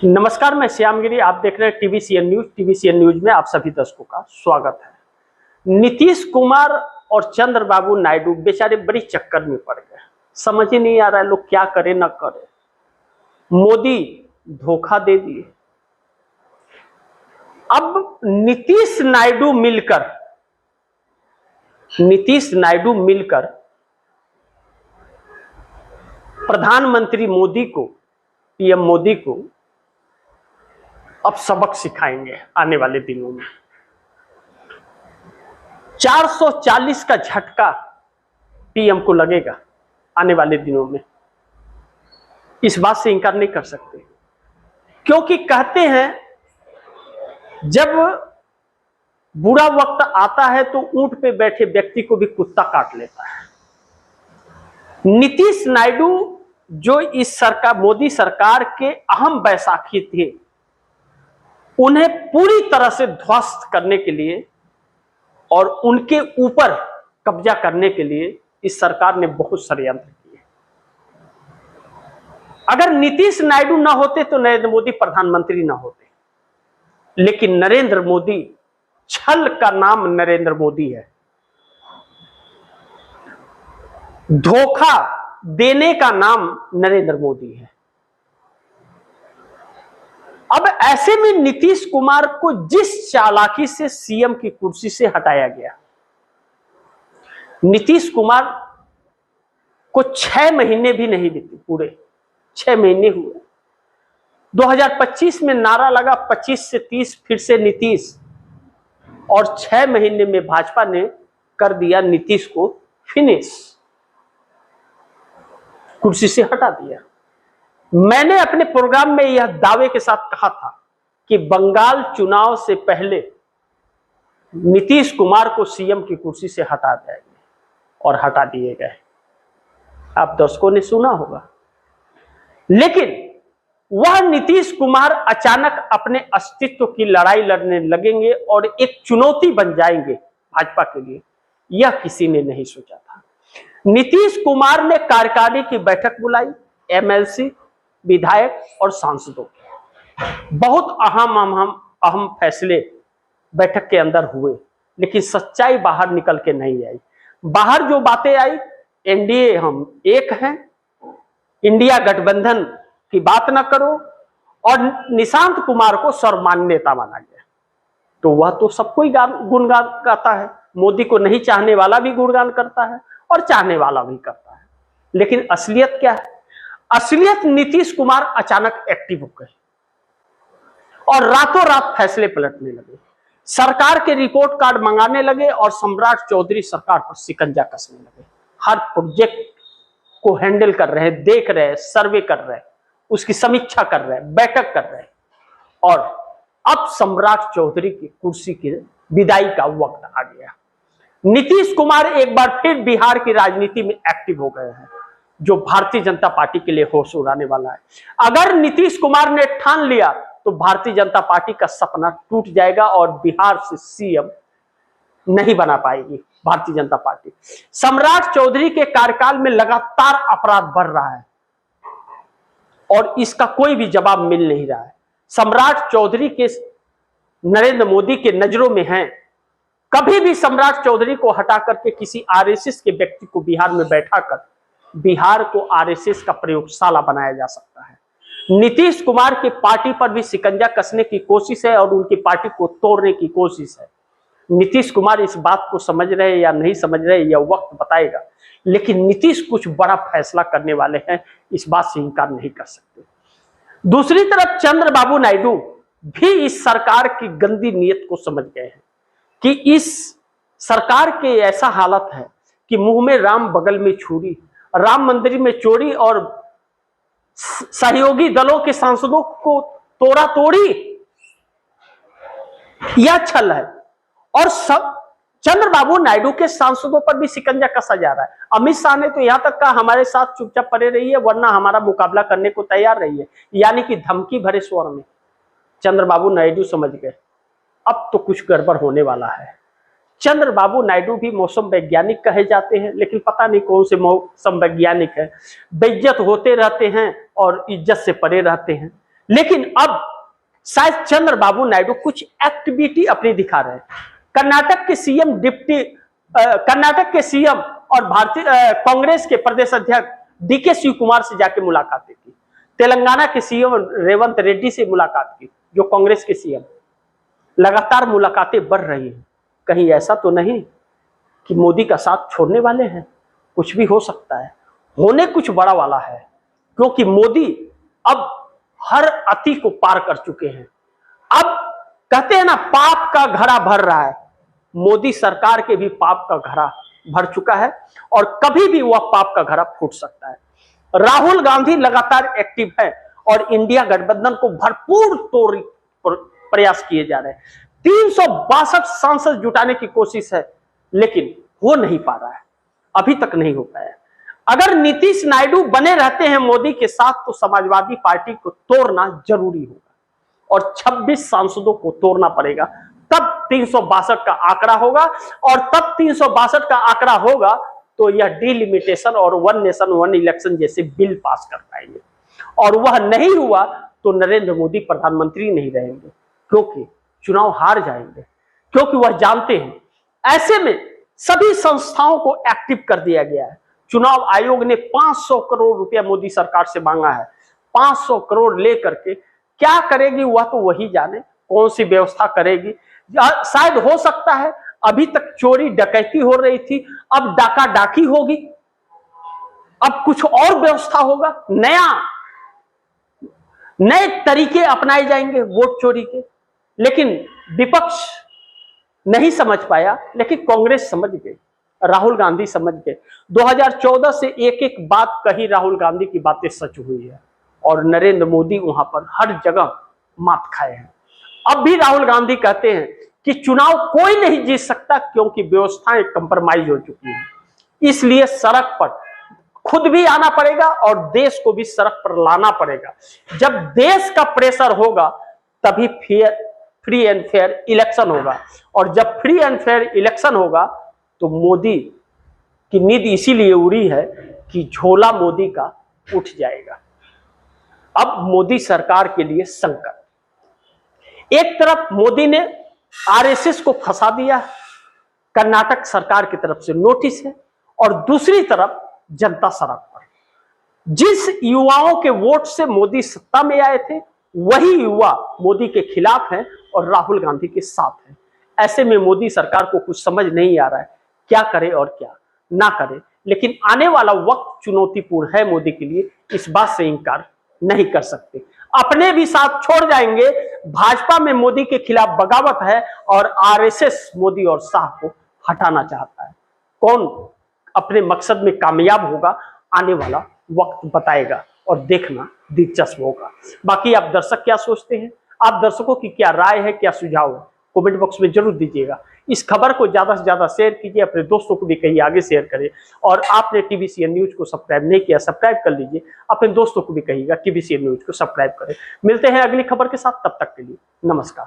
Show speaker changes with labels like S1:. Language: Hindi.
S1: नमस्कार, मैं श्यामगिरी। आप देख रहे हैं टीवीसीएन न्यूज। टीवीसीएन न्यूज में आप सभी दर्शकों का स्वागत है। नीतीश कुमार और चंद्रबाबू नायडू बेचारे बड़ी चक्कर में पड़ गए। समझ ही नहीं आ रहा है लोग क्या करे ना करे। मोदी धोखा दे दिए। अब नीतीश नायडू मिलकर प्रधानमंत्री मोदी को, पीएम मोदी को अब सबक सिखाएंगे आने वाले दिनों में। 440 का झटका पीएम को लगेगा आने वाले दिनों में। इस बात से इनकार नहीं कर सकते, क्योंकि कहते हैं जब बुरा वक्त आता है तो ऊंट पे बैठे व्यक्ति को भी कुत्ता काट लेता है। नीतीश नायडू जो इस सरकार, मोदी सरकार के अहम बैसाखी थे, उन्हें पूरी तरह से ध्वस्त करने के लिए और उनके ऊपर कब्जा करने के लिए इस सरकार ने बहुत षड्यंत्र किए। अगर नीतीश नायडू ना होते तो नरेंद्र मोदी प्रधानमंत्री ना होते, लेकिन नरेंद्र मोदी, छल का नाम नरेंद्र मोदी है, धोखा देने का नाम नरेंद्र मोदी है। अब ऐसे में नीतीश कुमार को जिस चालाकी से सीएम की कुर्सी से हटाया गया, नीतीश कुमार को 6 महीने भी नहीं बीते, पूरे 6 महीने हुए। 2025 में नारा लगा 25 से 30 फिर से नीतीश, और 6 महीने में भाजपा ने कर दिया नीतीश को फिनिश, कुर्सी से हटा दिया। मैंने अपने प्रोग्राम में यह दावे के साथ कहा था कि बंगाल चुनाव से पहले नीतीश कुमार को सीएम की कुर्सी से हटा देंगे, और हटा दिए गए। आप दर्शकों ने सुना होगा। लेकिन वह नीतीश कुमार अचानक अपने अस्तित्व की लड़ाई लड़ने लगेंगे और एक चुनौती बन जाएंगे भाजपा के लिए, यह किसी ने नहीं सोचा था। नीतीश कुमार ने कार्यकारिणी की बैठक बुलाई, एमएलसी, विधायक और सांसदों के बहुत अहम फैसले बैठक के अंदर हुए, लेकिन सच्चाई बाहर निकल के नहीं आई। बाहर जो बातें आई, एनडीए हम एक हैं, इंडिया गठबंधन की बात ना करो, और निशांत कुमार को सर्वमान्य नेता माना गया। तो वह तो सबको ही गुणगान गाता है। मोदी को नहीं चाहने वाला भी गुणगान करता है और चाहने वाला भी करता है। लेकिन असलियत क्या है? असलियत नीतीश कुमार अचानक एक्टिव हो गए और रातों रात फैसले पलटने लगे, सरकार के रिपोर्ट कार्ड मंगाने लगे और सम्राट चौधरी सरकार पर शिकंजा कसने लगे। हर प्रोजेक्ट को हैंडल कर रहे हैं, देख रहे हैं, सर्वे कर रहे हैं, उसकी समीक्षा कर रहे हैं, बैठक कर रहे हैं। और अब सम्राट चौधरी की कुर्सी की विदाई का वक्त आ गया। नीतीश कुमार एक बार फिर बिहार की राजनीति में एक्टिव हो गए हैं, जो भारतीय जनता पार्टी के लिए होश उड़ाने वाला है। अगर नीतीश कुमार ने ठान लिया तो भारतीय जनता पार्टी का सपना टूट जाएगा और बिहार से सीएम नहीं बना पाएगी भारतीय जनता पार्टी। सम्राट चौधरी के कार्यकाल में लगातार अपराध बढ़ रहा है और इसका कोई भी जवाब मिल नहीं रहा है। सम्राट चौधरी के नरेंद्र मोदी के नजरों में हैं। कभी भी सम्राट चौधरी को हटा करके किसी आरएसएस के व्यक्ति को बिहार में बैठाकर बिहार को आरएसएस का प्रयोगशाला बनाया जा सकता है। नीतीश कुमार की पार्टी पर भी शिकंजा कसने की कोशिश है और उनकी पार्टी को तोड़ने की कोशिश है। नीतीश कुमार इस बात को समझ रहे या नहीं समझ रहे, यह वक्त बताएगा। लेकिन नीतीश कुछ बड़ा फैसला करने वाले हैं, इस बात से इनकार नहीं कर सकते। दूसरी तरफ चंद्रबाबू नायडू भी इस सरकार की गंदी नीयत को समझ गए हैं कि इस सरकार के ऐसा हालत है कि मुंह में राम बगल में छुरी, राम मंदिर में चोरी और सहयोगी दलों के सांसदों को तोड़ा तोड़ी, यह छल है। और सब चंद्रबाबू नायडू के सांसदों पर भी शिकंजा कसा जा रहा है। अमित शाह ने तो यहां तक कहा हमारे साथ चुपचाप पड़े रहिए वरना हमारा मुकाबला करने को तैयार रहिए, यानी कि धमकी भरे स्वर में। चंद्रबाबू नायडू समझ गए अब तो कुछ गड़बड़ होने वाला है। चंद्रबाबू नायडू भी मौसम वैज्ञानिक कहे जाते हैं, लेकिन पता नहीं कौन से मौसम वैज्ञानिक है। बेइज्जत होते रहते हैं और इज्जत से परे रहते हैं। लेकिन अब शायद चंद्रबाबू नायडू कुछ एक्टिविटी अपनी दिखा रहे हैं। कर्नाटक के सीएम और भारतीय कांग्रेस के प्रदेश अध्यक्ष डीके शिव कुमार से जाके मुलाकात की। तेलंगाना के सीएम रेवंत रेड्डी से मुलाकात की, जो कांग्रेस के सीएम। लगातार मुलाकातें बढ़ रही हैं। कहीं ऐसा तो नहीं कि मोदी का साथ छोड़ने वाले हैं? कुछ भी हो सकता है, होने कुछ बड़ा वाला है, क्योंकि मोदी अब हर अति को पार कर चुके हैं। अब कहते हैं ना, पाप का घड़ा भर रहा है। मोदी सरकार के भी पाप का घड़ा भर चुका है और कभी भी वह पाप का घड़ा फूट सकता है। राहुल गांधी लगातार एक्टिव है और इंडिया गठबंधन को भरपूर तौर पर प्रयास किए जा रहे हैं। 362 सांसद जुटाने की कोशिश है, लेकिन हो नहीं पा रहा है, अभी तक नहीं हो पाया। अगर नीतीश नायडू बने रहते हैं मोदी के साथ, तो समाजवादी पार्टी को तोड़ना जरूरी होगा और 26 सांसदों को तोड़ना पड़ेगा, तब 362 का आंकड़ा होगा। और तब 362 का आंकड़ा होगा तो यह डिलिमिटेशन और वन नेशन वन इलेक्शन जैसे बिल पास कर पाएंगे। और वह नहीं हुआ तो नरेंद्र मोदी प्रधानमंत्री नहीं रहेंगे, क्योंकि चुनाव हार जाएंगे, क्योंकि वह जानते हैं। ऐसे में सभी संस्थाओं को एक्टिव कर दिया गया है। चुनाव आयोग ने 500 करोड़ रुपया मोदी सरकार से मांगा है। 500 करोड़ लेकर के क्या करेगी वह तो वही जाने, कौन सी व्यवस्था करेगी। शायद हो सकता है अभी तक चोरी डकैती हो रही थी, अब डाका डाकी होगी, अब कुछ और व्यवस्था होगा, नए तरीके अपनाए जाएंगे वोट चोरी के। लेकिन विपक्ष नहीं समझ पाया, लेकिन कांग्रेस समझ गई, राहुल गांधी समझ गए। 2014 से एक एक बात कही राहुल गांधी की बातें सच हुई है और नरेंद्र मोदी वहां पर हर जगह मात खाए हैं। अब भी राहुल गांधी कहते हैं कि चुनाव कोई नहीं जीत सकता, क्योंकि व्यवस्थाएं कंप्रोमाइज हो चुकी हैं। इसलिए सड़क पर खुद भी आना पड़ेगा और देश को भी सड़क पर लाना पड़ेगा। जब देश का प्रेशर होगा तभी फ्री एंड फेयर इलेक्शन होगा, और जब फ्री एंड फेयर इलेक्शन होगा तो मोदी की नींद इसीलिए उड़ी है कि झोला मोदी का उठ जाएगा। अब मोदी सरकार के लिए संकट। एक तरफ मोदी ने आरएसएस को फंसा दिया, कर्नाटक सरकार की तरफ से नोटिस है, और दूसरी तरफ जनता सड़क पर। जिस युवाओं के वोट से मोदी सत्ता में आए थे, वही युवा मोदी के खिलाफ हैं और राहुल गांधी के साथ हैं। ऐसे में मोदी सरकार को कुछ समझ नहीं आ रहा है, क्या करे और क्या ना करे। लेकिन आने वाला वक्त चुनौतीपूर्ण है मोदी के लिए, इस बात से इंकार नहीं कर सकते। अपने भी साथ छोड़ जाएंगे। भाजपा में मोदी के खिलाफ बगावत है और आरएसएस मोदी और शाह को हटाना चाहता है। कौन अपने मकसद में कामयाब होगा, आने वाला वक्त बताएगा और देखना दिलचस्प होगा। बाकी आप दर्शक क्या सोचते हैं? आप दर्शकों की क्या राय है, क्या सुझाव है, कमेंट बॉक्स में जरूर दीजिएगा। इस खबर को ज्यादा से ज्यादा शेयर कीजिए, अपने दोस्तों को भी कहिए आगे शेयर करें। और आपने टीवीसीएन न्यूज को सब्सक्राइब नहीं किया, सब्सक्राइब कर लीजिए। अपने दोस्तों को भी कहिएगा टीवीसीएन न्यूज को सब्सक्राइब करें। मिलते हैं अगली खबर के साथ, तब तक के लिए नमस्कार।